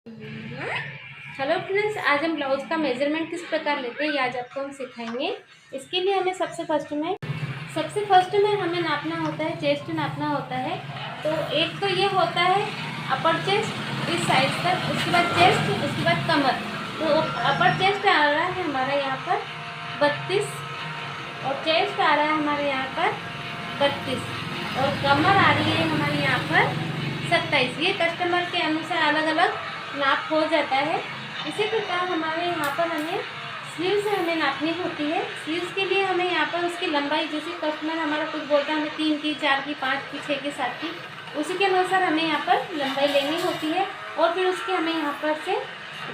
Hello friends, आज हम blouse का मेजरमेंट किस प्रकार लेते हैं ये आज आपको हम सिखाएंगे। इसके लिए हमें सबसे फर्स्ट में हमें नापना होता है, चेस्ट नापना होता है। तो एक तो ये होता है अपर चेस्ट इस साइड तक, उसके बाद चेस्ट, उसके बाद कमर। तो अपर चेस्ट आ रहा है हमारा यहाँ पर 32 और चेस्ट आ रहा है हमारे यहाँ पर 32 और कमर आ रही है हमारे यहाँ पर 27। ये कस्टमर के अनुसार अलग अलग नाप हो जाता है। इसी प्रकार हमारे यहाँ पर हमें स्लीव्स हमें नापनी होती है। स्लीव्स के लिए हमें यहाँ पर उसकी लंबाई, जैसे कस्टमर हमारा कुछ बोलता है हमें 3 की, 4 की, 5 की, 6 की, 7 की, उसी के अनुसार हमें यहाँ पर लंबाई लेनी होती है और फिर उसकी हमें यहाँ पर से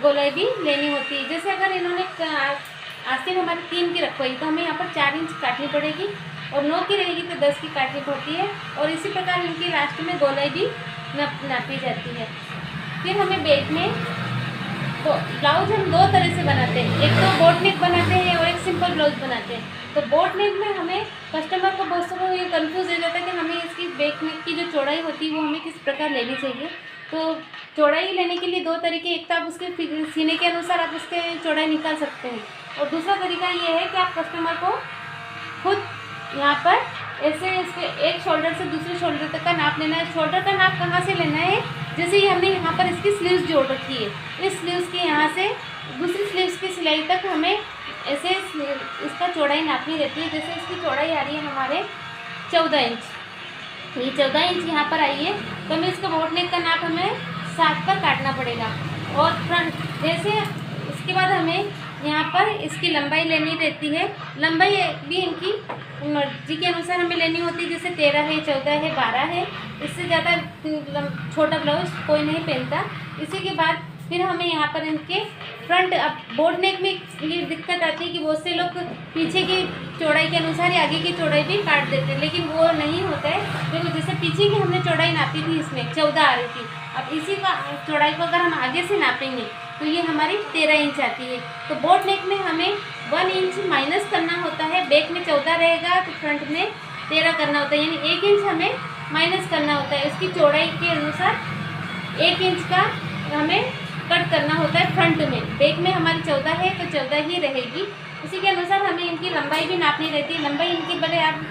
गोलाई भी लेनी होती है। जैसे अगर इन्होंने आस्तीन हमारी 3 की रखवाई तो हमें यहाँ पर 4 इंच काटनी पड़ेगी और 9 की रहेगी तो 10 की काटनी पड़ती है और इसी प्रकार इनकी लास्ट में गोलाई भी नापी जाती है। फिर हमें बैक में ब्लाउज हम 2 तरह से बनाते हैं, एक तो बोट नेक बनाते हैं और एक सिंपल ब्लाउज बनाते हैं। तो बोट नेक में हमें कस्टमर को बहुत सारा ये कंफ्यूज हो जाता है कि हमें इसकी बैक नेक की जो चौड़ाई होती है वो हमें किस प्रकार लेनी चाहिए। तो चौड़ाई लेने के लिए 2 तरीके, एक तो आप उसके सीने के अनुसार आप उसके चौड़ाई निकाल सकते हैं और दूसरा तरीका ये है कि आप कस्टमर को खुद यहाँ पर ऐसे इसके एक शोल्डर से दूसरे शोल्डर तक का नाप लेना है। शोल्डर का नाप कहाँ से लेना है, जैसे ये हमने यहाँ पर इसकी स्लीव्स जोड़ रखी है, इस स्लीव्स के यहाँ से दूसरी स्लीव्स की सिलाई तक हमें ऐसे इसका चौड़ाई नापनी रहती है। जैसे इसकी चौड़ाई आ रही है हमारे 14 इंच, ये 14 इंच यहाँ पर आई है तो हमें इसका बोट नेक का नाप हमें 7 पर काटना पड़ेगा। और फ्रंट जैसे इसके बाद हमें यहाँ पर इसकी लंबाई लेनी रहती है। लंबाई भी इनकी मर्जी के अनुसार हमें लेनी होती है, जैसे 13 है, 14 है, 12 है। इससे ज़्यादा छोटा ब्लाउज कोई नहीं पहनता। इसी के बाद फिर हमें यहाँ पर इनके फ्रंट, अब बोट नेक में ये दिक्कत आती है कि बहुत से लोग पीछे की चौड़ाई के अनुसार ही आगे की चौड़ाई भी काट देते हैं, लेकिन वो नहीं होता है। देखो जैसे पीछे की हमने चौड़ाई नापी थी, इसमें 14 आ रही थी, अब इसी का चौड़ाई को अगर हम आगे से नापेंगे तो ये हमारी 13 इंच आती है। तो बोट नेक में हमें 1 इंच माइनस करना होता है। बैक में 14 रहेगा तो फ्रंट में 13 करना होता है, यानी 1 इंच हमें माइनस करना होता है। इसकी चौड़ाई के अनुसार 1 इंच का हमें कट करना होता है फ्रंट में। बैक में हमारी 14 है तो 14 ही रहेगी। इसी के अनुसार हमें इनकी लंबाई भी नापनी रहती है। लंबाई इनकी भले आप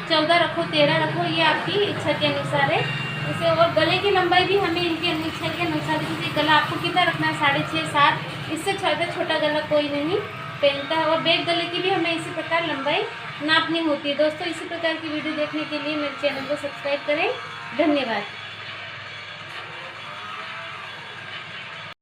14 रखो, 13 रखो, ये आपकी इच्छा के अनुसार है। इसे और गले की लंबाई भी हमें इनकी इच्छा के अनुसार, जैसे गला आपको कितना रखना है, 6.5, 7, इससे छोटा गला कोई नहीं पहनता है। और बैक गले की भी हमें इसी प्रकार लंबाई नापनी होती है। दोस्तों, इसी प्रकार की वीडियो देखने के लिए मेरे चैनल को सब्सक्राइब करें। धन्यवाद।